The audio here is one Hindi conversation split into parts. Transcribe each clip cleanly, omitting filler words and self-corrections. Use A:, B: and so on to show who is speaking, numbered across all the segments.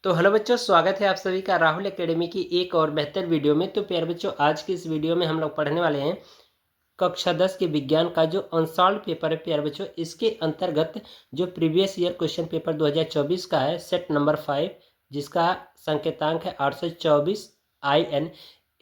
A: तो हेलो बच्चों, स्वागत है आप सभी का राहुल एकेडमी की एक और बेहतर वीडियो में। तो प्यारे बच्चों, आज की इस वीडियो में हम लोग पढ़ने वाले हैं कक्षा 10 के विज्ञान का जो अनसॉल्व पेपर है। प्यारे बच्चों, इसके अंतर्गत जो प्रीवियस ईयर क्वेश्चन पेपर 2024 का है, सेट नंबर 5, जिसका संकेतांक है 824 IN।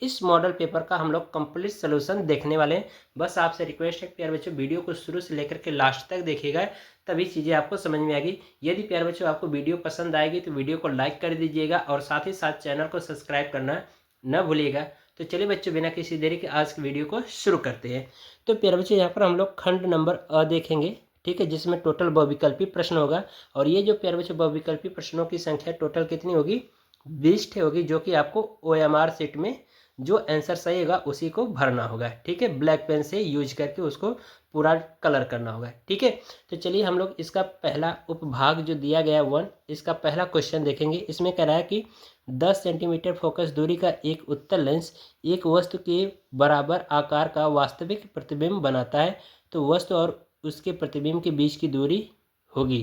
A: इस मॉडल पेपर का हम लोग कंप्लीट सोल्यूशन देखने वाले हैं। बस आपसे रिक्वेस्ट है प्यारे बच्चों, वीडियो को शुरू से लेकर के लास्ट तक देखिएगा, तभी चीज़ें आपको समझ में आएगी। यदि प्यारे बच्चों आपको वीडियो पसंद आएगी तो वीडियो को लाइक कर दीजिएगा और साथ ही साथ चैनल को सब्सक्राइब करना न भूलिएगा। तो चलिए बच्चों, बिना किसी देरी के आज की वीडियो को शुरू करते हैं। तो प्यारे बच्चों, यहाँ पर हम लोग खंड नंबर अ देखेंगे, ठीक है, जिसमें टोटल बहुविकल्पी प्रश्न होगा। और ये जो प्यारे बच्चों बहुविकल्पी प्रश्नों की संख्या टोटल कितनी होगी? 20 होगी, जो कि आपको OMR सीट में जो आंसर सही होगा उसी को भरना होगा, ठीक है। ब्लैक पेन से यूज करके उसको पूरा कलर करना होगा, ठीक है। तो चलिए हम लोग इसका पहला उपभाग जो दिया गया 1, इसका पहला क्वेश्चन देखेंगे। इसमें कह रहा है कि 10 सेंटीमीटर फोकस दूरी का एक उत्तल लेंस एक वस्तु के बराबर आकार का वास्तविक प्रतिबिंब बनाता है, तो वस्तु और उसके प्रतिबिंब के बीच की दूरी होगी,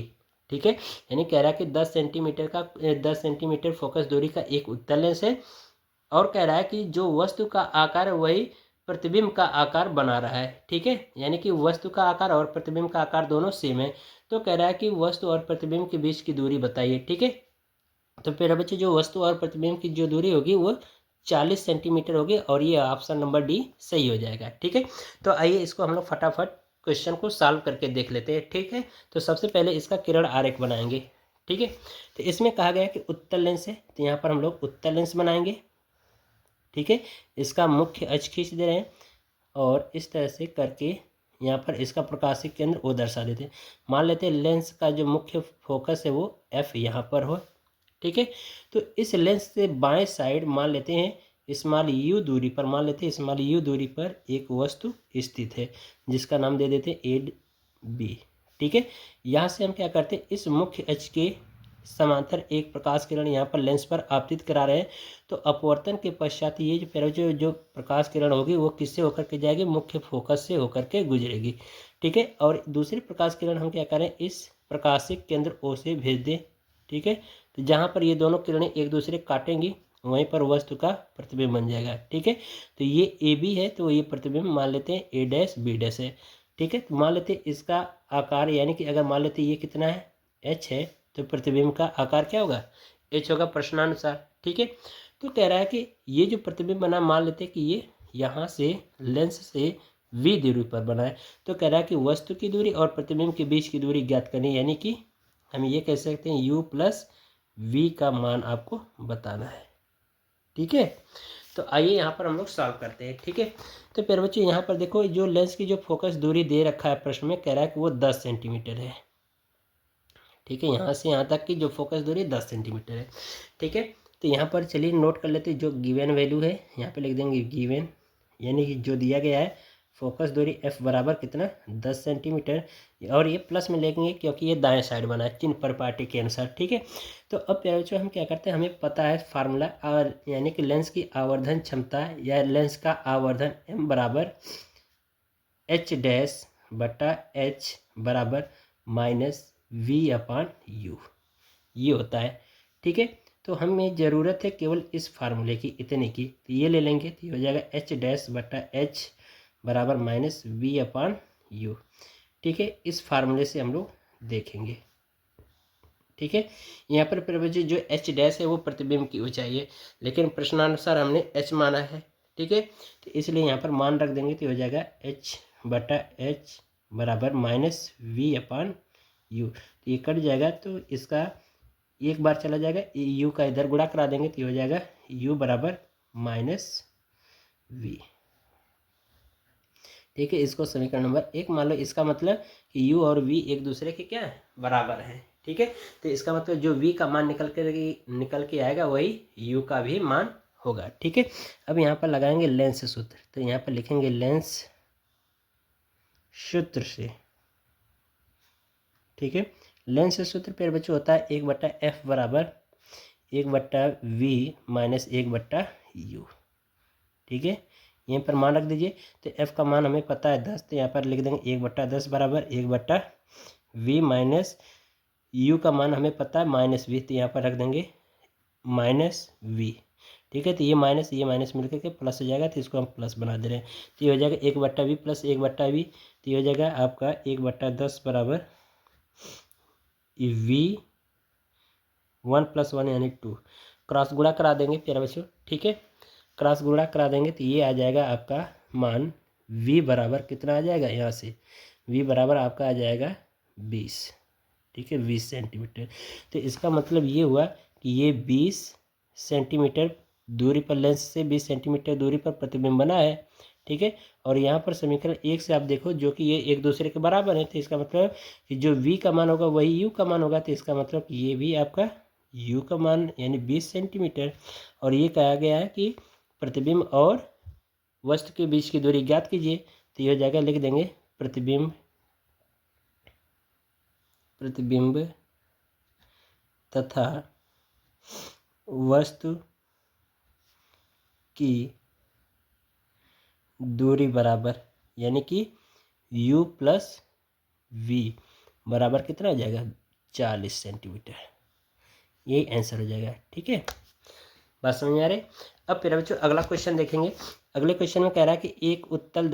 A: ठीक है। यानी कह रहा है कि 10 सेंटीमीटर फोकस दूरी का एक उत्तल लेंस है और कह रहा है कि जो वस्तु का आकार है वही प्रतिबिंब का आकार बना रहा है, ठीक है। यानी कि वस्तु का आकार और प्रतिबिंब का आकार दोनों सेम है। तो कह रहा है कि वस्तु और प्रतिबिंब के बीच की दूरी बताइए, ठीक है। तो फिर बच्चे, जो वस्तु और प्रतिबिंब की जो दूरी होगी वो 40 सेंटीमीटर होगी और ये ऑप्शन नंबर डी सही हो जाएगा, ठीक है। तो आइए इसको हम लोग फटाफट क्वेश्चन को सॉल्व करके देख लेते हैं, ठीक है। तो सबसे पहले इसका किरण आरेख बनाएंगे, ठीक है। तो इसमें कहा गया कि उत्तल लेंस है, तो यहाँ पर हम लोग उत्तल लेंस बनाएंगे, ठीक है। इसका मुख्य अक्ष खींच दे रहे हैं और इस तरह से करके यहाँ पर इसका प्रकाशीय केंद्र वो दर्शा देते हैं। मान लेते हैं लेंस का जो मुख्य फोकस है वो F यहाँ पर हो, ठीक है। तो इस लेंस से बाएं साइड मान लेते हैं स्मॉल u दूरी पर, मान लेते हैं स्मॉल u दूरी पर एक वस्तु स्थित है जिसका नाम दे देते हैं AB, ठीक है। यहाँ से हम क्या करते हैं, इस मुख्य अक्ष के समांतर एक प्रकाश किरण यहाँ पर लेंस पर आपतित करा रहे हैं। तो अपवर्तन के पश्चात ये जो फिर जो प्रकाश किरण होगी वो किससे होकर के जाएगी? मुख्य फोकस से होकर के गुजरेगी, ठीक है। और दूसरी प्रकाश किरण हम क्या करें, इस प्रकाशिक केंद्र O से भेज दें, ठीक है। तो जहाँ पर ये दोनों किरणें एक दूसरे काटेंगी वहीं पर वस्तु का प्रतिबिंब बन जाएगा, ठीक है। तो ये AB है, तो ये प्रतिबिंब मान लेते हैं A', B' है, ठीक है। तो मान लेते हैं इसका आकार, यानी कि अगर मान लेते ये कितना है, H है, तो प्रतिबिंब का आकार क्या होगा? H होगा प्रश्नानुसार, ठीक है। तो कह रहा है कि ये जो प्रतिबिंब बना, मान लेते हैं कि ये यहाँ से लेंस से V दूरी पर बना है। तो कह रहा है कि वस्तु की दूरी और प्रतिबिंब के बीच की दूरी ज्ञात करनी, यानी कि हम ये कह सकते हैं U + V का मान आपको बताना है, ठीक है। तो आइए यहाँ पर हम लोग सॉल्व करते हैं, ठीक है। तो फिर बच्चों यहाँ पर देखो, जो लेंस की जो फोकस दूरी दे रखा है प्रश्न में, कह रहा है कि वो 10 सेंटीमीटर है, ठीक है। यहाँ से यहाँ तक की जो फोकस दूरी 10 सेंटीमीटर है, ठीक है। तो यहाँ पर चलिए नोट कर लेते हैं जो गिवन वैल्यू है, यहाँ पे लिख देंगे गिवन, यानी कि जो दिया गया है फोकस दूरी F बराबर कितना, 10 सेंटीमीटर। और ये प्लस में लेंगे क्योंकि ये दाएं साइड बना है चिन्ह परिपाटी के अनुसार, ठीक है। तो अब प्यारे बच्चों हम क्या करते हैं, हमें पता है फार्मूला, और यानी कि लेंस की आवर्धन क्षमता या लेंस का आवर्धन M बराबर H' बराबर -V/U ये होता है, ठीक है। तो हमें ज़रूरत है केवल इस फार्मूले की, इतने की, तो ये ले लेंगे तो ये हो जाएगा H' बराबर -V/U, ठीक है। इस फार्मूले से हम लोग देखेंगे, ठीक है। यहाँ पर प्रवृत्ति जो H' है वो प्रतिबिंब की ऊंचाई है, लेकिन प्रश्नानुसार हमने H माना है, ठीक है। तो इसलिए यहाँ पर मान रख देंगे तो हो जाएगा H/H बराबर -V/U। तो ये कट जाएगा, तो इसका एक बार चला जाएगा, U का इधर गुणा करा देंगे तो ये हो जाएगा U बराबर -V, ठीक है। इसको समीकरण नंबर 1 मान लो। इसका मतलब कि U और V एक दूसरे के क्या है, बराबर है, ठीक है। तो इसका मतलब जो V का मान निकल के आएगा वही U का भी मान होगा, ठीक है। अब यहाँ पर लगाएंगे लेंस सूत्र, तो यहाँ पर लिखेंगे लेंस सूत्र से, ठीक है। लेंस सूत्र पर बच्चों होता है 1/F बराबर 1/V माइनस 1/U, ठीक है। यहीं पर मान रख दीजिए। तो F का मान हमें पता है 10, तो यहाँ पर लिख देंगे 1/10 बराबर 1/V माइनस U का मान हमें पता है -20, तो यहाँ पर रख देंगे माइनस वी। ठीक है, तो ये माइनस मिलकर के प्लस हो जाएगा, तो इसको हम प्लस बना दे रहे हैं। तो ये हो जाएगा 1/v प्लस 1/v, तो ये हो जाएगा आपका 1/10 बराबर वी 1 + 1 यानी 2। क्रॉस गुणा करा देंगे प्यारे बच्चों। ठीक है, क्रॉस गुणा करा देंगे तो ये आ जाएगा आपका मान v बराबर कितना आ जाएगा, यहाँ से v बराबर आपका आ जाएगा 20। ठीक है, 20 सेंटीमीटर। तो इसका मतलब ये हुआ कि ये 20 सेंटीमीटर दूरी पर, लेंस से 20 सेंटीमीटर दूरी पर प्रतिबिंब बना है। ठीक है, और यहाँ पर समीकरण 1 से आप देखो जो कि ये एक दूसरे के बराबर है, तो इसका मतलब कि जो v का मान होगा वही u का मान होगा, तो इसका मतलब कि ये भी आपका u का मान यानी 20 सेंटीमीटर। और ये कहा गया है कि प्रतिबिंब और वस्तु के बीच की दूरी ज्ञात कीजिए, तो यह जगह लिख देंगे प्रतिबिंब तथा वस्तु की दूरी बराबर, यानी कि u + v बराबर कितना हो जाएगा, 40 सेंटीमीटर। यही आंसर हो जाएगा। ठीक है, बात समझ में आ रही। अब फिर बच्चों अगला क्वेश्चन देखेंगे। अगले क्वेश्चन में कह रहा है कि एक उत्तल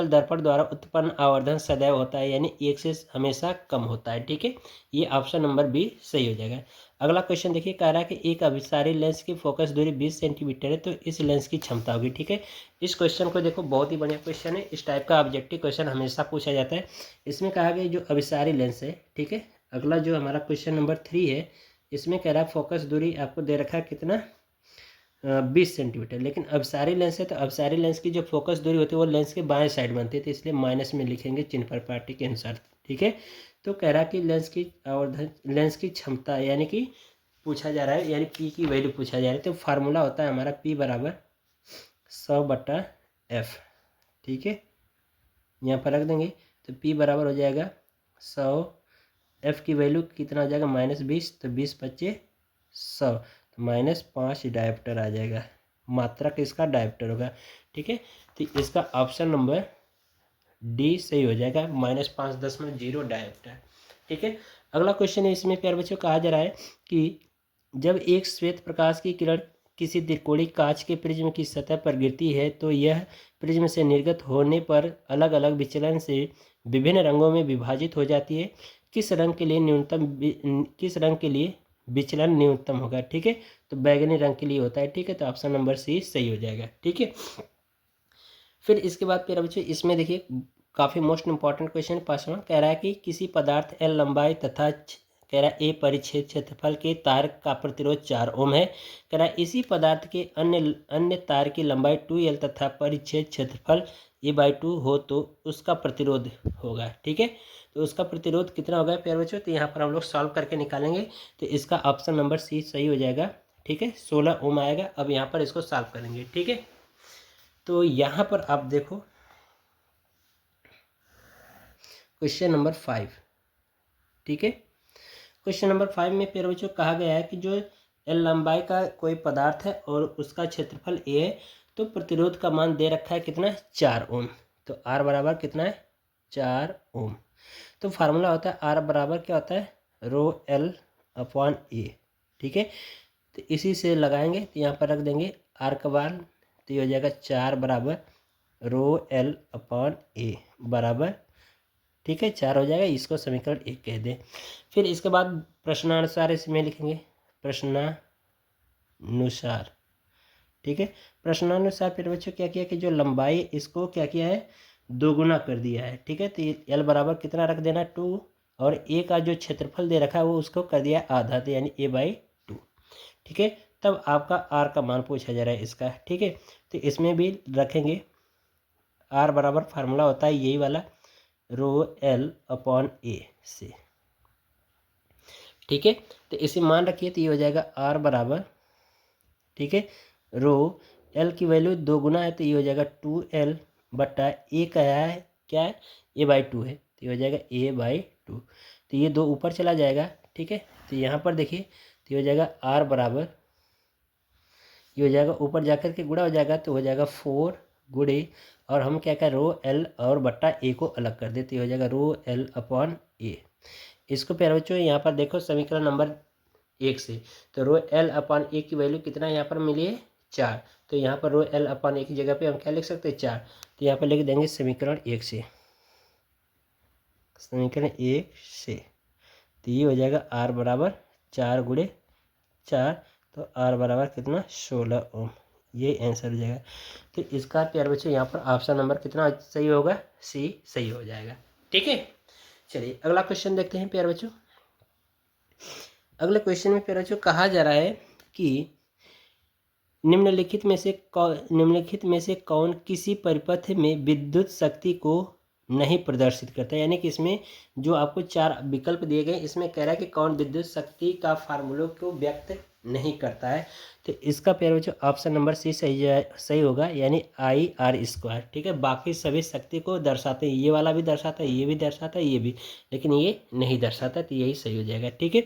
A: दर्पण द्वारा उत्पन्न आवर्धन सदैव होता है, यानी 1 से हमेशा कम होता है। ठीक है, ये ऑप्शन नंबर बी सही हो जाएगा। अगला क्वेश्चन देखिए, कह रहा है कि एक अभिसारी लेंस की फोकस दूरी 20 सेंटीमीटर है, तो इस लेंस की क्षमता होगी। ठीक है, इस क्वेश्चन को देखो, बहुत ही बढ़िया क्वेश्चन है। इस टाइप का ऑब्जेक्टिव क्वेश्चन हमेशा पूछा जाता है। इसमें कहा गया जो अभिसारी लेंस है। ठीक है, अगला जो हमारा क्वेश्चन नंबर 3 है, इसमें कह रहा है फोकस दूरी आपको दे रखा है कितना, 20 सेंटीमीटर। लेकिन अभिसारी लेंस है, तो अभिसारी लेंस की जो फोकस दूरी होती है वो लेंस के बाएं साइड बनती है, तो इसलिए माइनस में लिखेंगे चिन्ह पर पार्टी के अनुसार। ठीक है, तो कह रहा है कि लेंस की क्षमता यानी कि पूछा जा रहा है, यानी पी की वैल्यू पूछा जा रहा है। तो फार्मूला होता है हमारा पी बराबर 100/f। ठीक है, यहाँ पर रख देंगे, तो पी बराबर हो जाएगा 100। एफ की वैल्यू कितना हो जाएगा, -20, तो 20 × 25 100, तो -5 डायोप्टर आ जाएगा। मात्रक इसका डायोप्टर होगा। ठीक है, तो इसका ऑप्शन नंबर डी सही हो जाएगा, -5.0 डायोप्टर। ठीक है, अगला क्वेश्चन है। इसमें प्यारे बच्चों कहा जा रहा है कि जब एक श्वेत प्रकाश की किरण किसी त्रिकोणीय कांच के प्रिज्म की सतह पर गिरती है, तो यह प्रिज्म से निर्गत होने पर अलग अलग विचलन से विभिन्न रंगों में विभाजित हो जाती है। किस रंग के लिए विचलन न्यूनतम होगा। ठीक है, तो बैगनी रंग के लिए होता है। ठीक है, तो ऑप्शन नंबर सी सही हो जाएगा। ठीक है, फिर इसके बाद प्यारे बच्चों इसमें देखिए काफ़ी मोस्ट इंपॉर्टेंट क्वेश्चन 5वां कह रहा है कि किसी पदार्थ L लंबाई तथा कह रहा है A परिच्छेद क्षेत्रफल के तार का प्रतिरोध 4 ओम है। कह रहा है इसी पदार्थ के अन्य तार की लंबाई 2L तथा परिच्छेद क्षेत्रफल A/2 हो तो उसका प्रतिरोध होगा। ठीक है, तो उसका प्रतिरोध कितना होगा प्यारे बच्चों, तो यहाँ पर हम लोग सॉल्व करके निकालेंगे, तो इसका ऑप्शन नंबर सी सही हो जाएगा। ठीक है, 16 ओम आएगा। अब यहाँ पर इसको सॉल्व करेंगे। ठीक है, तो यहाँ पर आप देखो क्वेश्चन नंबर 5। ठीक है, क्वेश्चन नंबर 5 में प्यारे बच्चों कहा गया है कि जो एल लंबाई का कोई पदार्थ है और उसका क्षेत्रफल ए है, तो प्रतिरोध का मान दे रखा है कितना, 4 ओम। तो आर बराबर कितना है, 4 ओम। तो फार्मूला होता है आर बराबर क्या होता है, ρL/A। ठीक है, तो इसी से लगाएंगे, तो यहाँ पर रख देंगे आर का मान, तो ये हो जाएगा 4 बराबर ρL/A बराबर, ठीक है, 4 हो जाएगा। इसको समीकरण 1 कह दें। फिर इसके बाद प्रश्नानुसार इसमें लिखेंगे, प्रश्नानुसार। ठीक है, प्रश्नानुसार फिर बच्चों क्या किया कि जो लंबाई इसको क्या किया है, 2 गुना कर दिया है। ठीक है, तो एल बराबर कितना रख देना, 2, और ए का जो क्षेत्रफल दे रखा है वो उसको कर दिया आधा, तो यानी A/2। ठीक है, तब आपका आर का मान पूछा जा रहा है इसका। ठीक है, तो इसमें भी रखेंगे आर बराबर, फार्मूला होता है यही वाला ρL/A से। ठीक है, तो इसे मान रखिए, तो ये हो जाएगा आर बराबर, ठीक है, ρL की वैल्यू 2 गुना है, तो ये हो जाएगा 2L/A का है क्या है, A/2 है, तो ये हो जाएगा A/2। तो ये 2 ऊपर चला जाएगा। ठीक है, तो यहाँ पर देखिए, तो ये हो जाएगा आर बराबर, ये हो जाएगा ऊपर जाकर के गुणा हो जाएगा, तो हो जाएगा 4 गुणे, और हम क्या करें, ρL और /A को अलग कर देते, हो जाएगा ρL/A। इसको प्यारे बच्चों यहाँ पर देखो समीकरण नंबर 1 से। तो रो एल अपान ए की वैल्यू कितना यहाँ पर मिली है 4। तो यहाँ पर रो एल अपान ए की जगह पे हम क्या लिख सकते हैं 4। तो यहाँ पर लिख देंगे समीकरण 1 से, समीकरण 1 से। तो ये हो जाएगा आर बराबर 4 गुणे 4, तो आर बराबर कितना 16 ओम, ये आंसर हो जाएगा। तो इसका प्यारे बच्चों यहाँ पर ऑप्शन नंबर कितना सही होगा, सी सही हो जाएगा। ठीक है, चलिए अगला क्वेश्चन देखते हैं प्यारे बच्चों। अगले क्वेश्चन में प्यारे बच्चों कहा जा रहा है कि निम्नलिखित में से कौन किसी परिपथ में विद्युत शक्ति को नहीं प्रदर्शित करता है। यानी कि इसमें जो आपको 4 विकल्प दिए गए, इसमें कह रहा है कि कौन विद्युत शक्ति का फार्मूलों को व्यक्त नहीं करता है। तो इसका प्यारे बच्चों ऑप्शन नंबर सी सही होगा, यानी I/R²। ठीक है, बाकी सभी शक्ति को दर्शाते हैं, ये वाला भी दर्शाता है, ये भी दर्शाता है, ये भी, लेकिन ये नहीं दर्शाता, तो यही सही हो जाएगा। ठीक है,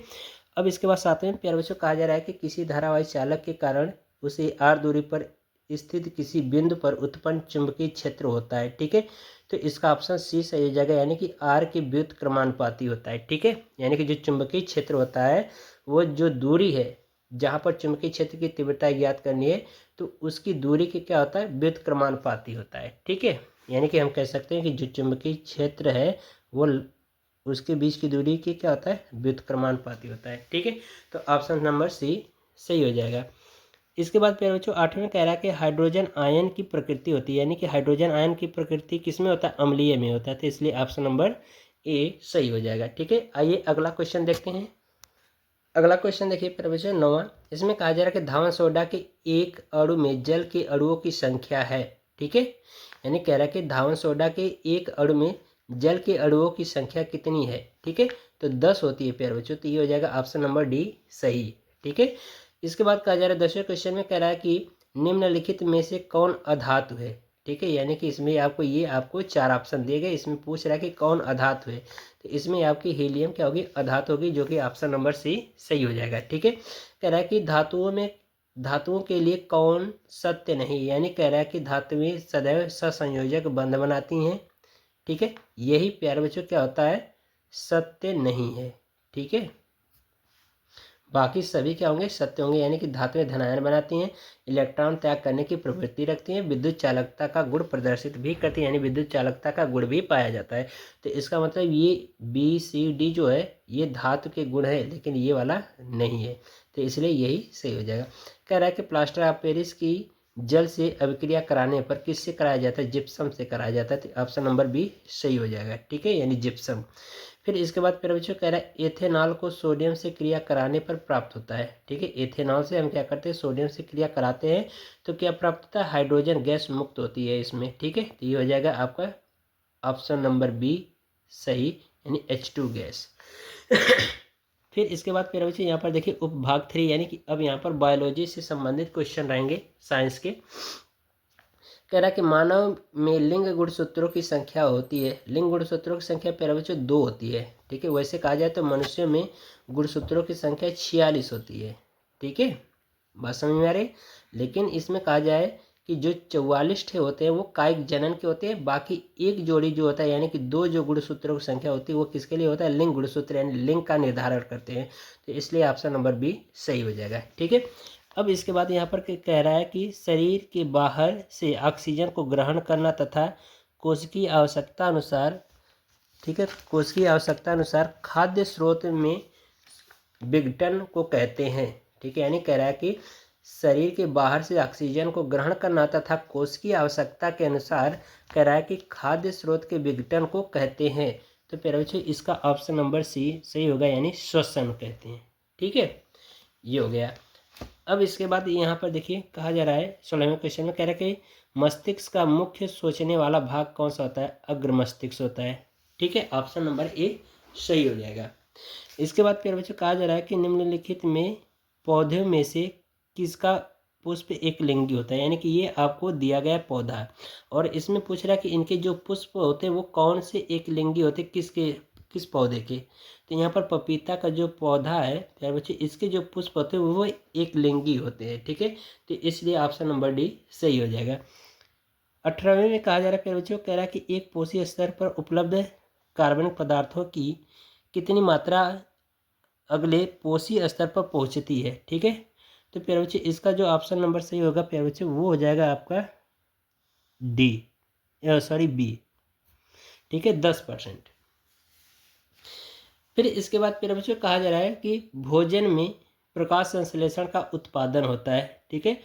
A: अब इसके बाद 7वें प्यारे बच्चों कहा जा रहा है कि किसी धारावाही चालक के कारण उसे r दूरी पर स्थित किसी बिंदु पर उत्पन्न चुंबकीय क्षेत्र होता है। ठीक है, तो इसका ऑप्शन सी सही हो जाएगा, यानी कि r के व्युत्क्रमानुपाती होता है। ठीक है, यानी कि जो चुंबकीय क्षेत्र होता है वो जो दूरी है जहाँ पर चुंबकीय क्षेत्र की तीव्रता ज्ञात करनी है, तो उसकी दूरी के क्या होता है, व्युत्क्रमानुपाती होता है। ठीक है, यानी कि हम कह सकते हैं कि जो चुंबकीय क्षेत्र है वो उसके बीच की दूरी की क्या होता है, व्युत्क्रमानुपाती होता है। ठीक है, तो ऑप्शन नंबर सी सही हो जाएगा। इसके बाद प्यारे बच्चों 8वें में कह रहा है कि हाइड्रोजन आयन की प्रकृति होती है, यानी कि हाइड्रोजन आयन की प्रकृति किसमें होता है, अम्लीय में होता है। तो इसलिए ऑप्शन नंबर ए सही हो जाएगा। ठीक है, आइए अगला क्वेश्चन देखते हैं। अगला क्वेश्चन देखिए प्यारे बच्चों 9वां। इसमें कहा जा रहा है कि धावन सोडा के एक अणु में जल के अणुओं की संख्या है। ठीक है, यानी कह रहा है कि धावन सोडा के एक अणु में जल के अणुओं की संख्या कितनी है। ठीक है, तो 10 होती है प्यारे बच्चों, तो ये हो जाएगा ऑप्शन नंबर डी सही। ठीक है, इसके बाद कहा जा रहा है 10वें क्वेश्चन में कह रहा है कि निम्नलिखित में से कौन अधातु है। ठीक है, यानी कि इसमें आपको 4 ऑप्शन दिए गए, इसमें पूछ रहा है कि कौन अधातु है। तो इसमें आपकी हीलियम क्या होगी, अधातु होगी, जो कि ऑप्शन नंबर सी सही हो जाएगा। ठीक है, कह रहा है कि धातुओं के लिए कौन सत्य नहीं, यानी कह रहा है कि धातुएं सदैव ससंयोजक बंध बनाती हैं। ठीक है, यही प्यारे बच्चों क्या होता है, सत्य नहीं है। ठीक है, बाकी सभी क्या होंगे, सत्य होंगे, यानी कि धातुएं धनायन बनाती हैं, इलेक्ट्रॉन त्याग करने की प्रवृत्ति रखती हैं, विद्युत चालकता का गुण प्रदर्शित भी करती हैं, यानी विद्युत चालकता का गुण भी पाया जाता है। तो इसका मतलब ये बी सी डी जो है ये धातु के गुण है, लेकिन ये वाला नहीं है, तो इसलिए यही सही हो जाएगा। कह रहा है कि प्लास्टर ऑफ पेरिस की जल से अभिक्रिया कराने पर किससे कराया जाता है, जिप्सम से कराया जाता है। तो ऑप्शन नंबर बी सही हो जाएगा। ठीक है, यानी जिप्सम। फिर इसके बाद प्यारे बच्चों कह रहा है एथेनॉल को सोडियम से क्रिया कराने पर प्राप्त होता है। ठीक है, एथेनॉल से हम क्या करते हैं, सोडियम से क्रिया कराते हैं, तो क्या प्राप्त होता है, हाइड्रोजन गैस मुक्त होती है इसमें। ठीक है, तो ये हो जाएगा आपका ऑप्शन नंबर बी सही, यानी H2 गैस। फिर इसके बाद प्यारे बच्चों यहाँ पर देखिए उपभाग 3, यानी कि अब यहाँ पर बायोलॉजी से संबंधित क्वेश्चन रहेंगे, साइंस के। कह रहा है कि मानव में लिंग गुणसूत्रों की संख्या होती है, लिंग गुणसूत्रों की संख्या प्यारे बच्चों 2 होती है। ठीक है, वैसे कहा जाए तो मनुष्यों में गुणसूत्रों की संख्या 46 होती है। ठीक है, बात समझ में आ रही। लेकिन इसमें कहा जाए कि जो 44 होते हैं वो कायिक जनन के होते हैं, बाकी एक जोड़ी जो होता है, यानी कि 2 जो गुणसूत्रों की संख्या होती है वो किसके लिए होता है, लिंग गुणसूत्र, यानी लिंग का निर्धारण करते हैं। तो इसलिए ऑप्शन नंबर बी सही हो जाएगा। ठीक है, अब इसके बाद यहाँ पर कह रहा है कि शरीर के बाहर से ऑक्सीजन को ग्रहण करना तथा कोशिकीय आवश्यकता अनुसार, ठीक है, कोशिकीय आवश्यकता अनुसार खाद्य स्रोत में विघटन को कहते हैं। ठीक है, यानी कह रहा है कि शरीर के बाहर से ऑक्सीजन को ग्रहण करना तथा कोशिकीय आवश्यकता के अनुसार कह रहा है कि खाद्य स्रोत के विघटन को कहते हैं। तो प्यारे बच्चों इसका ऑप्शन नंबर सी सही होगा, यानी श्वसन कहते हैं। ठीक है, ये हो गया। अब इसके बाद यहाँ पर देखिए कहा जा रहा है 16वें क्वेश्चन में कह रहा है कि मस्तिष्क का मुख्य सोचने वाला भाग कौन सा होता है, अग्र मस्तिष्क होता है। ठीक है, ऑप्शन नंबर ए सही हो जाएगा। इसके बाद प्यारे बच्चों कहा जा रहा है कि निम्नलिखित में पौधों में से किसका पुष्प एक लिंगी होता है, यानी कि ये आपको दिया गया पौधा है और इसमें पूछ रहा है कि इनके जो पुष्प होते हैं वो कौन से एक लिंगी होते हैं, किस पौधे के। तो यहाँ पर पपीता का जो पौधा है प्यारे बच्चे, इसके जो पुष्प होते हैं वो एक लिंगी होते हैं। ठीक है, तो इसलिए ऑप्शन नंबर डी सही हो जाएगा। 18वें में कहा जा रहा है प्यारे बच्चों, कह रहा है कि एक कोशीय स्तर पर उपलब्ध कार्बनिक पदार्थों की कितनी मात्रा अगले पोषी स्तर पर पहुंचती है। ठीक है, तो प्यारे बच्चे इसका जो ऑप्शन नंबर सही होगा प्यारे बच्चे वो हो जाएगा आपका डी, सॉरी बी। ठीक है, 10%। फिर इसके बाद प्यारे बच्चों कहा जा रहा है कि भोजन में प्रकाश संश्लेषण का उत्पादन होता है। ठीक है,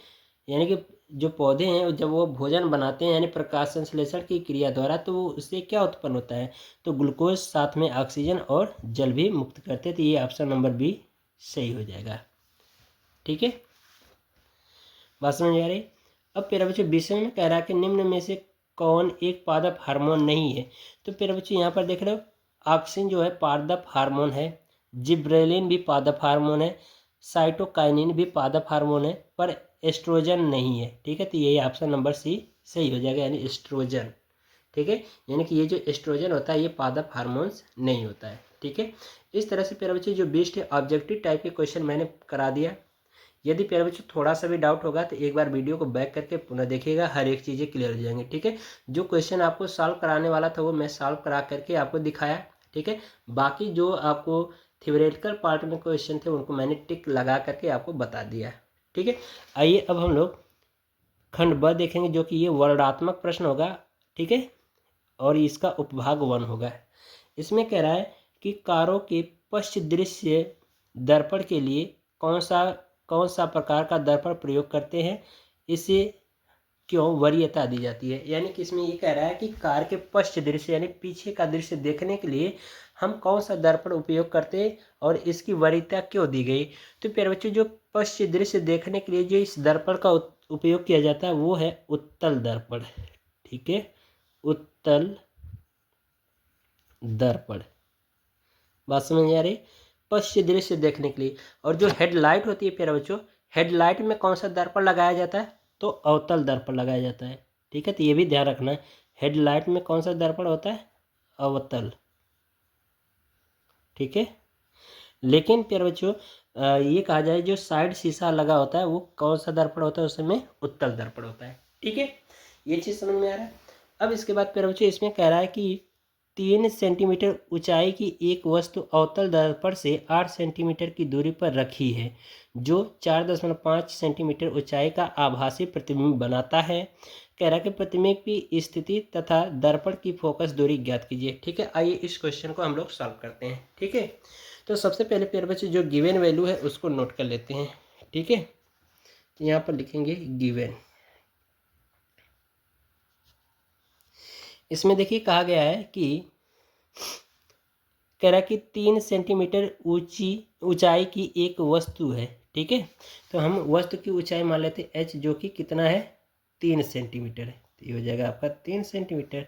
A: यानी कि जो पौधे हैं जब वो भोजन बनाते हैं यानी प्रकाश संश्लेषण की क्रिया द्वारा, तो वो उससे क्या उत्पन्न होता है, तो ग्लूकोज साथ में ऑक्सीजन और जल भी मुक्त करते हैं। तो ये ऑप्शन नंबर बी सही हो जाएगा। ठीक है, बात समझ आ रही। अब प्यारे बच्चों विषय में कह रहा है कि निम्न में से कौन एक पादप हार्मोन नहीं है। तो प्यारे बच्चों यहाँ पर देख रहे हो ऑक्सिन जो है पादप हार्मोन है, जिब्रेलिन भी पादप हार्मोन है, साइटोकाइनिन भी पादप हार्मोन है, पर एस्ट्रोजन नहीं है। ठीक है, तो यही ऑप्शन नंबर सी सही हो जाएगा, यानी एस्ट्रोजन। ठीक है, यानी कि ये जो एस्ट्रोजन होता है ये पादप हार्मोन्स नहीं होता है। ठीक है, इस तरह से प्यारे बच्चे जो बेस्ट है ऑब्जेक्टिव टाइप के क्वेश्चन मैंने करा दिया। यदि प्यारे बच्चों थोड़ा सा भी डाउट होगा तो एक बार वीडियो को बैक करके पुनः देखिएगा, हर एक चीज़ें क्लियर हो जाएंगी। ठीक है, जो क्वेश्चन आपको सॉल्व कराने वाला था वो मैं सॉल्व करा करके आपको दिखाया। ठीक है, बाकी जो आपको थ्योरेटिकल पार्ट में क्वेश्चन थे उनको मैंने टिक लगा करके आपको बता दिया। ठीक है, आइए अब हम लोग खंड ब देखेंगे जो कि ये वर्णात्मक प्रश्न होगा। ठीक है, और इसका उपभाग 1 होगा। इसमें कह रहा है कि कारों के पश्च दृश्य दर्पण के लिए कौन सा प्रकार का दर्पण प्रयोग करते हैं, इसे क्यों वरीयता दी जाती है। यानी कि इसमें ये कह रहा है कि कार के पश्च दृश्य यानी पीछे का दृश्य देखने के लिए हम कौन सा दर्पण उपयोग करते हैं और इसकी वरीयता क्यों दी गई। तो प्यारे बच्चों जो पश्च दृश्य देखने के लिए जो इस दर्पण का उपयोग किया जाता है वो है उत्तल दर्पण। ठीक है, उत्तल दर्पण, बात समझ आ रही। पश्च दृश्य देखने के लिए, और जो हेडलाइट होती है प्यारे बच्चों, हेडलाइट में कौन सा दर्पण लगाया जाता है, तो अवतल दर्पण लगाया जाता है। ठीक है, तो ये भी ध्यान रखना है, हेडलाइट में कौन सा दर्पण होता है, अवतल। ठीक है, लेकिन प्यारे बच्चों ये कहा जाए जो साइड शीशा लगा होता है वो कौन सा दर्पण होता है, उसमें उत्तल दर्पण होता है। ठीक है, ये चीज़ समझ में आ रहा है। अब इसके बाद प्यारे बच्चों इसमें कह रहा है कि 3 सेंटीमीटर ऊंचाई की एक वस्तु अवतल दर्पण से 8 सेंटीमीटर की दूरी पर रखी है, जो 4.5 सेंटीमीटर ऊंचाई का आभासी प्रतिबिंब बनाता है। कह रहा है कि प्रतिबिंब की स्थिति तथा दर्पण की फोकस दूरी ज्ञात कीजिए। ठीक है, आइए इस क्वेश्चन को हम लोग सॉल्व करते हैं। ठीक है, तो सबसे पहले प्यारे बच्चे जो गिवन वैल्यू है उसको नोट कर लेते हैं। ठीक है, तो यहाँ पर लिखेंगे गिवन। इसमें देखिए कहा गया है कि कह रहा है कि 3 सेंटीमीटर ऊंचाई की एक वस्तु है। ठीक है, तो हम वस्तु की ऊंचाई मान लेते हैं h, जो कि कितना है 3 सेंटीमीटर है, तो ये हो जाएगा आपका 3 सेंटीमीटर।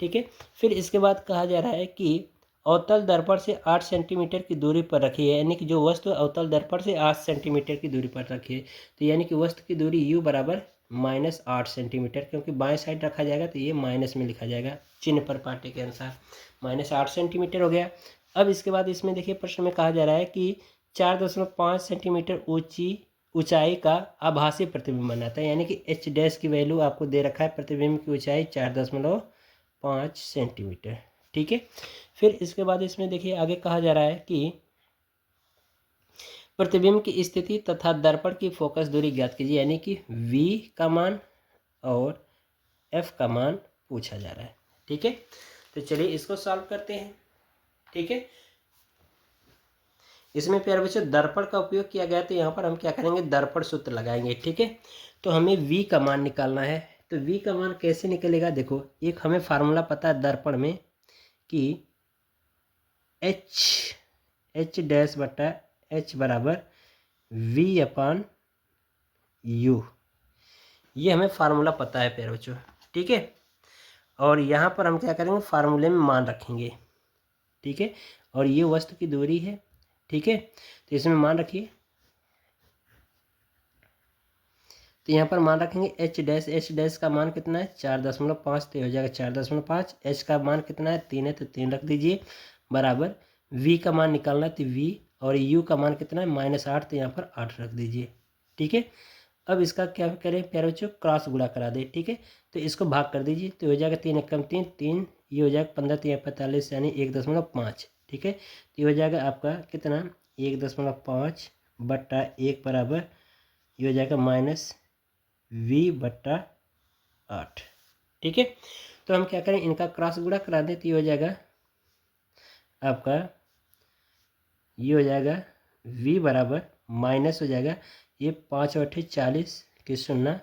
A: ठीक है, फिर इसके बाद कहा जा रहा है कि अवतल दर्पण से 8 सेंटीमीटर की दूरी पर रखी है, यानी कि जो वस्तु अवतल दर्पण से 8 सेंटीमीटर की दूरी पर रखी है, तो यानी कि वस्तु की दूरी u बराबर -8 सेंटीमीटर, क्योंकि बाएं साइड रखा जाएगा तो ये माइनस में लिखा जाएगा चिन्ह पर पाटे के अनुसार, -8 सेंटीमीटर हो गया। अब इसके बाद इसमें देखिए प्रश्न में कहा जा रहा है कि 4.5 सेंटीमीटर ऊंचाई का आभासी प्रतिबिंब बनाता है, यानी कि एच डैश की वैल्यू आपको दे रखा है, प्रतिबिंब की ऊंचाई 4.5 सेंटीमीटर। ठीक है, फिर इसके बाद इसमें देखिए आगे कहा जा रहा है कि प्रतिबिंब की स्थिति तथा दर्पण की फोकस दूरी ज्ञात कीजिए, यानी कि v का मान और f का मान पूछा जा रहा है। ठीक है, तो चलिए इसको सॉल्व करते हैं। ठीक है, इसमें प्यारे बच्चों दर्पण का उपयोग किया गया, तो यहाँ पर हम क्या करेंगे, दर्पण सूत्र लगाएंगे। ठीक है, तो हमें v का मान निकालना है, तो v का मान कैसे निकलेगा, देखो एक हमें फार्मूला पता है दर्पण में कि h डैश बटा h बराबर v/u, ये हमें फार्मूला पता है प्यारे बच्चों। ठीक है, और यहाँ पर हम क्या करेंगे, फार्मूले में मान रखेंगे। ठीक है, और ये वस्तु की दूरी है। ठीक है, तो इसमें मान रखिए, तो यहाँ पर मान रखेंगे एच डैश का मान कितना है 4.5, तो हो जाएगा 4.5। एच का मान कितना है 3 है, तो 3 रख दीजिए, बराबर v का मान निकालना है, तो v, और u का मान कितना है -8, तो यहाँ पर 8 रख दीजिए। ठीक है, अब इसका क्या करें प्यारे बच्चों, क्रॉस गुणा करा दे। ठीक है, तो इसको भाग कर दीजिए, तो हो जाएगा 3 एकम 3, ये हो जाएगा 15 3 45, यानी 1.5। ठीक है, तो ये हो जाएगा आपका कितना 1.5 बट्टा 1 बराबर ये हो जाएगा -v/8। ठीक है, तो हम क्या करें, इनका क्रॉस गुणा करा दें तो ये हो जाएगा आपका, ये हो जाएगा v बराबर माइनस हो जाएगा ये 5 और 40 की 0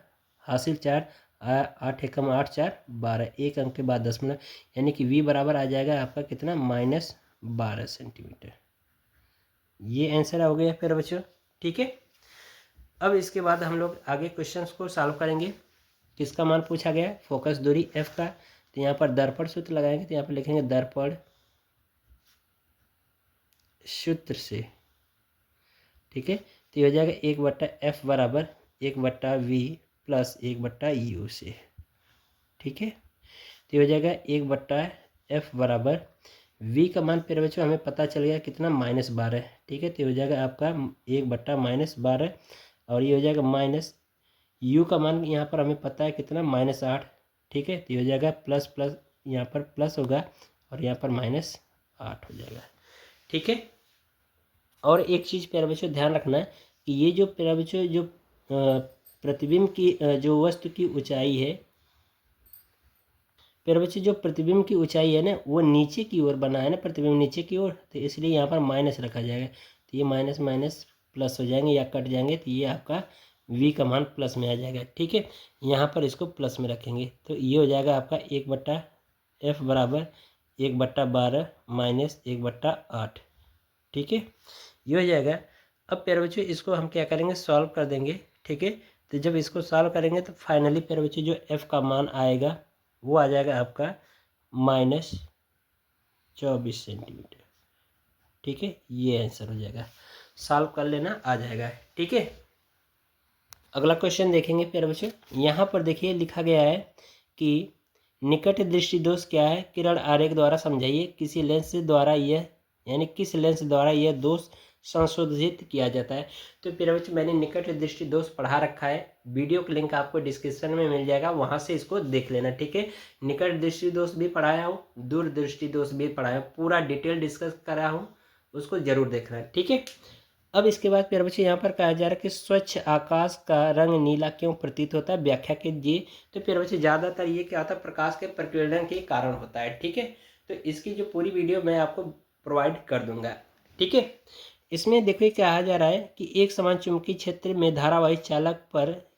A: हासिल 4 8 एकम 8 4 12 एक अंक के बाद दशमलव, यानी कि v बराबर आ जाएगा आपका कितना -12 सेंटीमीटर। ये आंसर हो गया फिर बच्चों। ठीक है, अब इसके बाद हम लोग आगे क्वेश्चंस को सॉल्व करेंगे। किसका मान पूछा गया, फोकस दूरी f का, तो यहाँ पर दर्पण सूत्र लगाएंगे, तो यहाँ पर लिखेंगे दर्पण सूत्र से। ठीक है, तो ये हो जाएगा 1/f बराबर 1/v प्लस 1/u से। ठीक है, तो ये हो जाएगा 1/f बराबर v का मान फिर बच्चों हमें पता चल गया कितना -12। ठीक है, तो ये हो जाएगा आपका 1/-12 और ये हो जाएगा माइनस u का मान यहाँ पर हमें पता है कितना -8। ठीक है, तो ये हो जाएगा प्लस प्लस, यहाँ पर प्लस होगा और यहाँ पर -8 हो जाएगा। ठीक है, और एक चीज़ प्यारे बच्चों ध्यान रखना है कि ये जो प्यारे बच्चों जो प्रतिबिंब की जो वस्तु की ऊंचाई है, प्यारे बच्चों जो प्रतिबिंब की ऊंचाई है ना वो नीचे की ओर बना है ना, प्रतिबिंब नीचे की ओर, तो इसलिए यहाँ पर माइनस रखा जाएगा। तो ये माइनस माइनस प्लस हो जाएंगे या कट जाएंगे, तो ये आपका v का मान प्लस में आ जाएगा। ठीक है, यहाँ पर इसको प्लस में रखेंगे तो ये हो जाएगा आपका 1/f बराबर 1/12 माइनस 1/8। ठीक है, ये हो जाएगा। अब प्यारे बच्चों इसको हम क्या करेंगे, सॉल्व कर देंगे। ठीक है, तो जब इसको सॉल्व करेंगे तो फाइनली प्यारे बच्चों जो f का मान आएगा वो आ जाएगा आपका -24 सेंटीमीटर। ठीक है, ये आंसर हो जाएगा, सॉल्व कर लेना आ जाएगा। ठीक है, अगला क्वेश्चन देखेंगे प्यारे बच्चों। यहाँ पर देखिए लिखा गया है कि निकट दृष्टि दोष क्या है, किरण आरेख द्वारा समझाइए। किसी लेंस द्वारा यह, यानी किस लेंस द्वारा यह दोष संशोधित किया जाता है। तो प्यारे बच्चों मैंने निकट दृष्टि दोष पढ़ा रखा है, वीडियो का लिंक आपको डिस्क्रिप्शन में मिल जाएगा, वहाँ से इसको देख लेना। ठीक है, निकट दृष्टि दोष भी पढ़ाया हूँ, दूर दृष्टि दोष भी पढ़ाया हूँ, पूरा डिटेल डिस्कस करा हूँ, उसको जरूर देखना। ठीक है, अब इसके बाद प्यारे बच्चे यहाँ पर कहा जा रहा है कि स्वच्छ आकाश का रंग नीला क्यों प्रतीत होता है, व्याख्या कीजिए। तो प्यारे बच्चे ज़्यादातर ये क्या होता है, प्रकाश के प्रकीर्णन के कारण होता है। ठीक है, तो इसकी जो पूरी वीडियो मैं आपको प्रोवाइड कर दूंगा। ठीक है, इसमें देखिए कहा जा रहा है कि एक समान चुंबकीय क्षेत्र में धारावाही चालक पर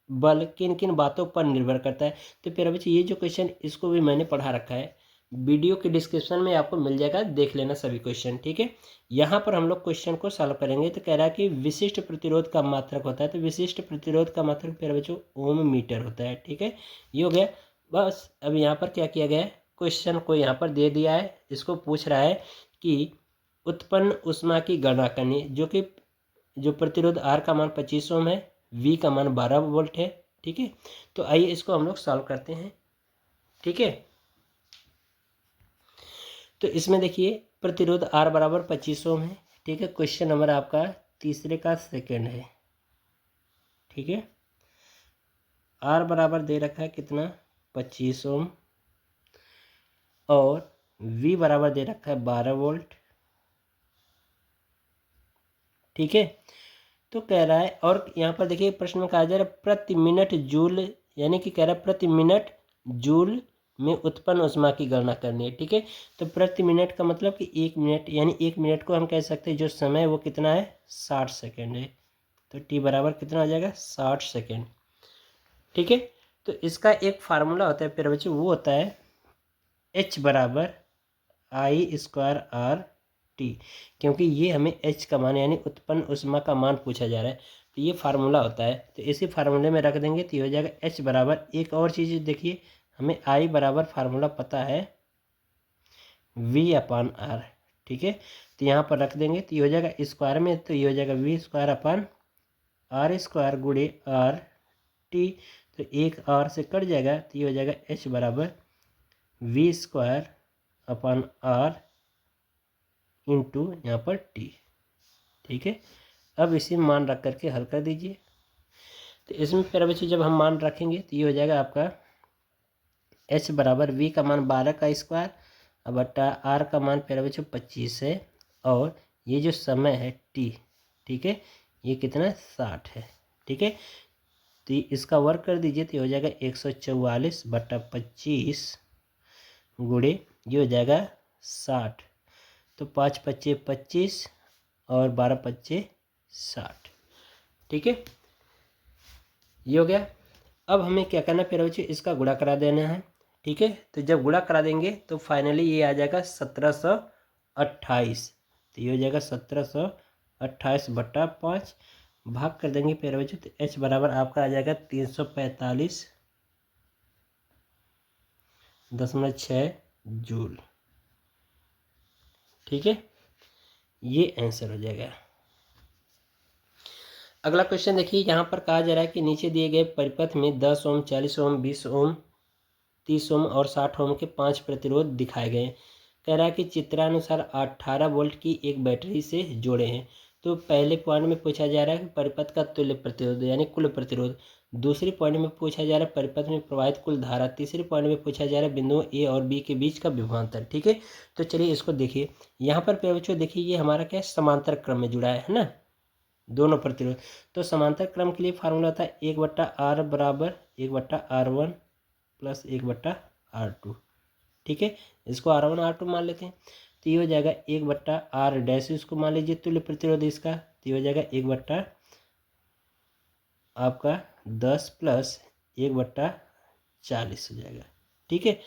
A: बल किन किन बातों पर निर्भर करता है। तो प्यारे बच्चे ये जो क्वेश्चन इसको भी मैंने पढ़ा रखा है, वीडियो के डिस्क्रिप्शन में आपको मिल जाएगा, देख लेना सभी क्वेश्चन। ठीक है, यहाँ पर हम लोग क्वेश्चन को सॉल्व करेंगे। तो कह रहा है कि विशिष्ट प्रतिरोध का मात्रक होता है, तो विशिष्ट प्रतिरोध का मात्रक प्यारे बच्चों ओम मीटर होता है। ठीक है, ये हो गया। बस अब यहाँ पर क्या किया गया है, क्वेश्चन को यहाँ पर दे दिया है, इसको पूछ रहा है कि उत्पन्न ऊष्मा की गणना करनी, जो कि जो प्रतिरोध आर का मान 25 ओम है, वी का मान 12 वोल्ट है। ठीक है, तो आइए इसको हम लोग सॉल्व करते हैं। ठीक है, तो इसमें देखिए प्रतिरोध R बराबर 25 ओम है। ठीक है, क्वेश्चन नंबर आपका तीसरे का सेकंड है। ठीक है, R बराबर दे रखा है कितना 25 ओम और V बराबर दे रखा है 12 वोल्ट। ठीक है, तो कह रहा है, और यहाँ पर देखिए प्रश्न में कहा जा रहा है प्रति मिनट जूल, यानी कि कह रहा है प्रति मिनट जूल में उत्पन्न ऊष्मा की गणना करनी है। ठीक है, तो प्रति मिनट का मतलब कि 1 मिनट, यानी 1 मिनट को हम कह सकते हैं जो समय है वो कितना है 60 सेकेंड है। तो टी बराबर कितना आ जाएगा 60 सेकेंड। ठीक है, तो इसका एक फार्मूला होता है प्यारे बच्चों, वो होता है H बराबर I² टी, क्योंकि ये हमें H का मान यानी उत्पन्न ऊष्मा का मान पूछा जा रहा है, तो ये फार्मूला होता है। तो इसी फार्मूले में रख देंगे तो ये हो जाएगा H बराबर, एक और चीज़ देखिए हमें I बराबर फार्मूला पता है V/R। ठीक है, तो यहाँ पर रख देंगे तो ये हो जाएगा स्क्वायर में, तो ये हो जाएगा V²/R² गुणे R टी, तो एक R से कट जाएगा तो ये हो जाएगा H बराबर V²/R इंटू यहाँ पर टी। ठीक है, अब इसी मान रख करके हल कर दीजिए। तो इसमें प्यारे बच्चों जब हम मान रखेंगे तो ये हो जाएगा आपका H बराबर V का मान 12 का स्क्वायर बट्टा R का मान प्यारे बच्चों 25 है और ये जो समय है टी, ठीक है, ये कितना 60 है, ठीक है। तो इसका वर्क कर दीजिए तो ये हो जाएगा 144/25 गुणे ये हो जाएगा 60। तो 5 पच्चे 25 और 12 पच्चे 60, ठीक है, ये हो गया। अब हमें क्या करना है प्यारे बच्चों, इसका गुणा करा देना है, ठीक है। तो जब गुणा करा देंगे तो फाइनली ये आ जाएगा 1728। तो ये हो जाएगा 1728/5 भाग कर देंगे प्यारे बच्चों, तो h बराबर आपका आ जाएगा 345.6 जूल, ठीक है, ये आंसर हो जाएगा। अगला क्वेश्चन देखिए, यहाँ पर कहा जा रहा है कि नीचे दिए गए परिपथ में 10 ओम, 40 ओम, 20 ओम, 30 ओम और 60 ओम के 5 प्रतिरोध दिखाए गए। कह रहा है कि चित्रानुसार 18 वोल्ट की एक बैटरी से जोड़े हैं। तो पहले पॉइंट में पूछा जा रहा है कि परिपथ का तुल्य प्रतिरोध यानी कुल प्रतिरोध। दूसरे पॉइंट में पूछा जा रहा है परिपथ में प्रवाहित कुल धारा। तीसरे पॉइंट में पूछा जा रहा है बिंदुओं ए और बी के बीच का विभवांतर, ठीक है। तो चलिए इसको देखिए, यहाँ पर प्यारे बच्चों देखिए ये हमारा क्या है, समांतर क्रम में जुड़ा है ना दोनों प्रतिरोध। तो समांतर क्रम के लिए फार्मूला था 1/r बराबर 1/r1 प्लस 1/r2, ठीक है। इसको r1 r2 मान लेते हैं। तो ये हो जाएगा 1/r डैश, इसको मान लीजिए तुल्य प्रतिरोध इसका। तो ये हो जाएगा 1/10 प्लस 1/40 हो जाएगा, ठीक है।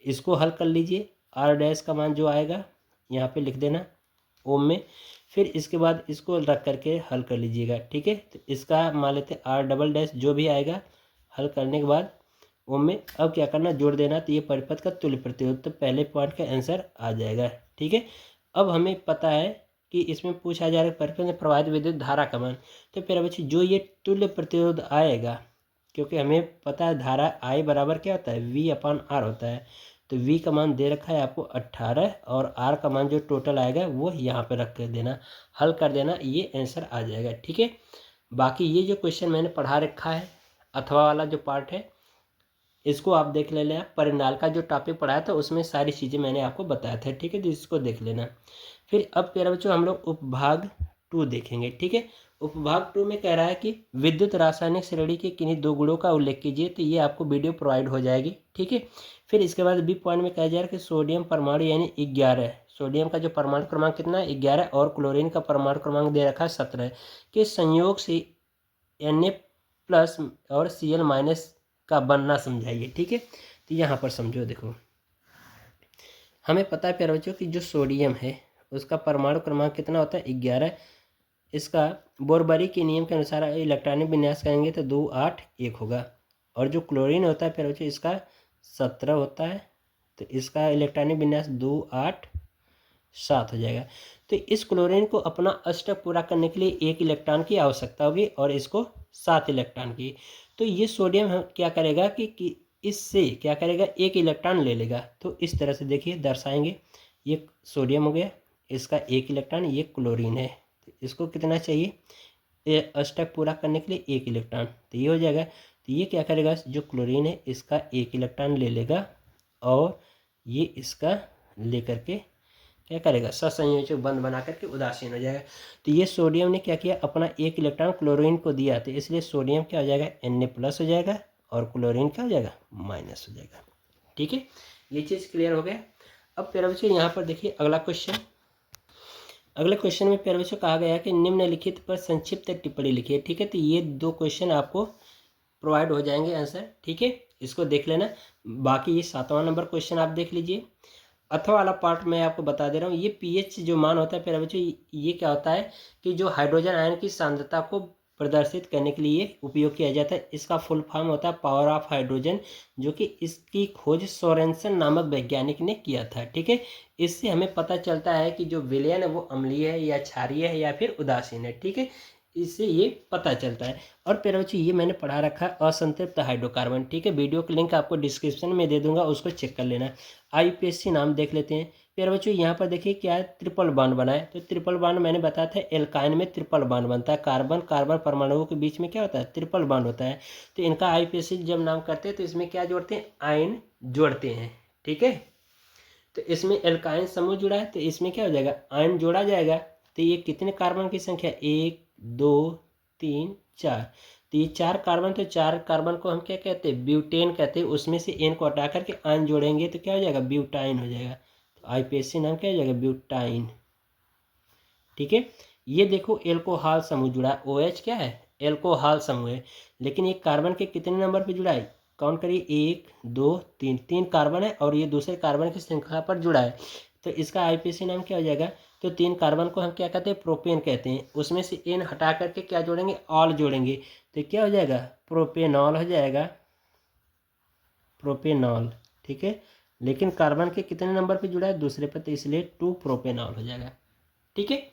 A: इसको हल कर लीजिए, r डैश का मान जो आएगा यहाँ पे लिख देना ओम में, फिर इसके बाद इसको रख करके हल कर लीजिएगा, ठीक है। तो इसका मान लेते हैं r डबल डैश जो भी आएगा हल करने के बाद ओम में। अब क्या करना, जोड़ देना। तो ये परिपथ का तुल्य प्रतिरोध, तो पहले पॉइंट का आंसर आ जाएगा, ठीक है। अब हमें पता है कि इसमें पूछा जा रहा है परिपथ में प्रवाहित विद्युत धारा का मान। तो प्यारे बच्चे जो ये तुल्य प्रतिरोध आएगा, क्योंकि हमें पता है धारा I बराबर क्या होता है, V/R होता है। तो V का मान दे रखा है आपको 18 और R का मान जो टोटल आएगा वो यहाँ पे रख कर देना, हल कर देना, ये आंसर आ जाएगा, ठीक है। बाकी ये जो क्वेश्चन मैंने पढ़ा रखा है अथवा वाला जो पार्ट है इसको आप देख लेना। परिणाल का जो टॉपिक पढ़ाया था उसमें सारी चीज़ें मैंने आपको बताया था, ठीक है। तो इसको देख लेना। फिर अब प्यारे बच्चों हम लोग उपभाग 2 देखेंगे, ठीक है। उपभाग 2 में कह रहा है कि विद्युत रासायनिक श्रेणी के किन्हीं दो गुणों का उल्लेख कीजिए। तो ये आपको वीडियो प्रोवाइड हो जाएगी, ठीक है। फिर इसके बाद बी पॉइंट में कहा जा रहा है कि सोडियम परमाणु यानी 11 है, सोडियम का जो परमाणु क्रमांक कितना है 11 और क्लोरीन का परमाणु क्रमांक दे रखा है 17 के संयोग से Na+ और Cl- का बनना समझाइए, ठीक है। तो यहाँ पर समझो, देखो हमें पता है प्यारे बच्चों कि जो सोडियम है उसका परमाणु क्रमांक कितना होता है 11। इसका बोरबरी के नियम के अनुसार इलेक्ट्रॉनिक विन्यास करेंगे तो 2 8 1 होगा। और जो क्लोरीन होता है प्यारे बच्चों इसका 17 होता है, तो इसका इलेक्ट्रॉनिक विन्यास 2 8 7 हो जाएगा। तो इस क्लोरीन को अपना अष्टक पूरा करने के लिए 1 इलेक्ट्रॉन की आवश्यकता होगी और इसको 7 इलेक्ट्रॉन की। तो ये सोडियम क्या करेगा कि इससे क्या करेगा 1 इलेक्ट्रॉन ले लेगा। तो इस तरह से देखिए दर्शाएंगे, ये सोडियम हो गया, इसका 1 इलेक्ट्रॉन, ये क्लोरीन है, तो इसको कितना चाहिए ये अष्टक पूरा करने के लिए 1 इलेक्ट्रॉन। तो ये हो जाएगा। तो ये क्या करेगा, जो क्लोरीन है इसका 1 इलेक्ट्रॉन ले लेगा और ये इसका लेकर के क्या करेगा ससंयोजक बंध बना करके उदासीन हो जाएगा। तो ये सोडियम ने क्या किया, अपना 1 इलेक्ट्रॉन क्लोरीन को दिया, तो इसलिए सोडियम क्या हो जाएगा Na+ हो जाएगा और क्लोरीन क्या हो जाएगा माइनस हो जाएगा, ठीक है। ये चीज़ क्लियर हो गया। अब प्यारे बच्चों यहाँ पर देखिए अगला क्वेश्चन। अगले क्वेश्चन में प्यारे बच्चों कहा गया है कि निम्नलिखित पर संक्षिप्त टिप्पणी लिखिए, ठीक है। तो ये 2 क्वेश्चन आपको प्रोवाइड हो जाएंगे आंसर, ठीक है, इसको देख लेना। बाकी ये 7वां नंबर क्वेश्चन आप देख लीजिए। अथवा वाला पार्ट मैं आपको बता दे रहा हूँ, ये pH जो मान होता है प्यारे बच्चों ये क्या होता है कि जो हाइड्रोजन आयन की सांद्रता को प्रदर्शित करने के लिए उपयोग किया जाता है। इसका फुल फॉर्म होता है पावर ऑफ हाइड्रोजन, जो कि इसकी खोज सोरेनसन नामक वैज्ञानिक ने किया था, ठीक है। इससे हमें पता चलता है कि जो विलयन है वो अम्लीय है या क्षारीय है या फिर उदासीन है, ठीक है, इससे ये पता चलता है। और प्यारे बच्चों ये मैंने पढ़ा रखा है असंतृप्त हाइड्रोकार्बन, ठीक है, वीडियो का लिंक आपको डिस्क्रिप्शन में दे दूंगा, उसको चेक कर लेना। IUPAC नाम देख लेते हैं प्यारे बच्चों। यहाँ पर देखिए क्या है, ट्रिपल बॉन्ड बना है। तो ट्रिपल बॉन्ड मैंने बताया था एल्काइन में ट्रिपल बॉन्ड बनता है, कार्बन कार्बन परमाणुओं के बीच में क्या होता है ट्रिपल बॉन्ड होता है। तो इनका IUPAC जब नाम करते हैं तो इसमें क्या जोड़ते हैं आयन जोड़ते हैं, ठीक है। तो तो इसमें एल्काइन समूह जुड़ा है तो इसमें क्या हो जाएगा, आयन जोड़ा जाएगा। तो ये कितने कार्बन की संख्या, 1 2 3 4। तो ये 4 कार्बन, तो 4 कार्बन को हम क्या कहते हैं, ब्यूटेन कहते हैं। उसमें से एन को हटा करके आयन जोड़ेंगे तो क्या हो जाएगा, ब्यूटाइन हो जाएगा। तो आईपीएससी नाम क्या हो जाएगा, ब्यूटाइन। ठीक है, ये देखो एल्कोहल समूह जुड़ा है, OH क्या है, एल्कोहल समूह है। लेकिन ये कार्बन के कितने नंबर पे जुड़ा है, काउंट करिए, 1 2 3, 3 कार्बन है और ये दूसरे कार्बन की श्रृंखला पर जुड़ा है। तो इसका आईपीएससी नाम क्या हो जाएगा, तो 3 कार्बन को हम क्या कहते हैं, प्रोपेन कहते हैं। उसमें से एन हटा करके क्या जोड़ेंगे, ऑल जोड़ेंगे तो क्या हो जाएगा, प्रोपेनॉल हो जाएगा, प्रोपेनॉल। ठीक है, लेकिन कार्बन के कितने नंबर पे जुड़ा है, दूसरे पर, तो इसलिए 2 प्रोपेनॉल हो जाएगा। ठीक है,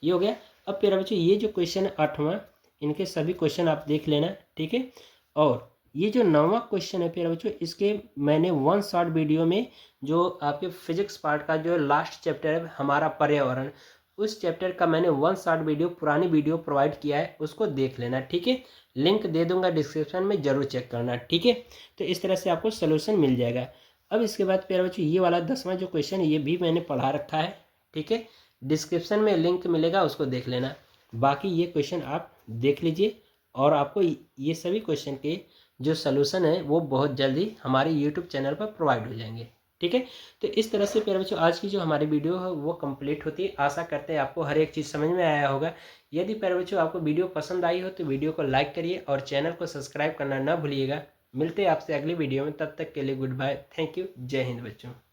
A: ये हो गया। अब प्यारे बच्चों ये जो क्वेश्चन है 8वां, इनके सभी क्वेश्चन आप देख लेना। ठीक है, और ये जो 9वां क्वेश्चन है प्यारे बच्चों, इसके मैंने 1 शॉर्ट वीडियो में जो आपके फिजिक्स पार्ट का जो लास्ट चैप्टर है हमारा पर्यावरण, उस चैप्टर का मैंने 1 शॉर्ट वीडियो, पुरानी वीडियो प्रोवाइड किया है, उसको देख लेना। ठीक है, लिंक दे दूंगा डिस्क्रिप्शन में, जरूर चेक करना। ठीक है, तो इस तरह से आपको सोल्यूशन मिल जाएगा। अब इसके बाद प्यारे बच्चों ये वाला 10वां जो क्वेश्चन है ये भी मैंने पढ़ा रखा है। ठीक है, डिस्क्रिप्शन में लिंक मिलेगा, उसको देख लेना। बाकी ये क्वेश्चन आप देख लीजिए और आपको ये सभी क्वेश्चन के जो सलूशन है वो बहुत जल्दी हमारे यूट्यूब चैनल पर प्रोवाइड हो जाएंगे। ठीक है, तो इस तरह से प्यारे बच्चों आज की जो हमारी वीडियो है वो कंप्लीट होती है। आशा करते हैं आपको हर एक चीज़ समझ में आया होगा। यदि प्यारे बच्चों आपको वीडियो पसंद आई हो तो वीडियो को लाइक करिए और चैनल को सब्सक्राइब करना ना भूलिएगा। मिलते हैं आपसे अगली वीडियो में, तब तक के लिए गुड बाय, थैंक यू, जय हिंद बच्चों।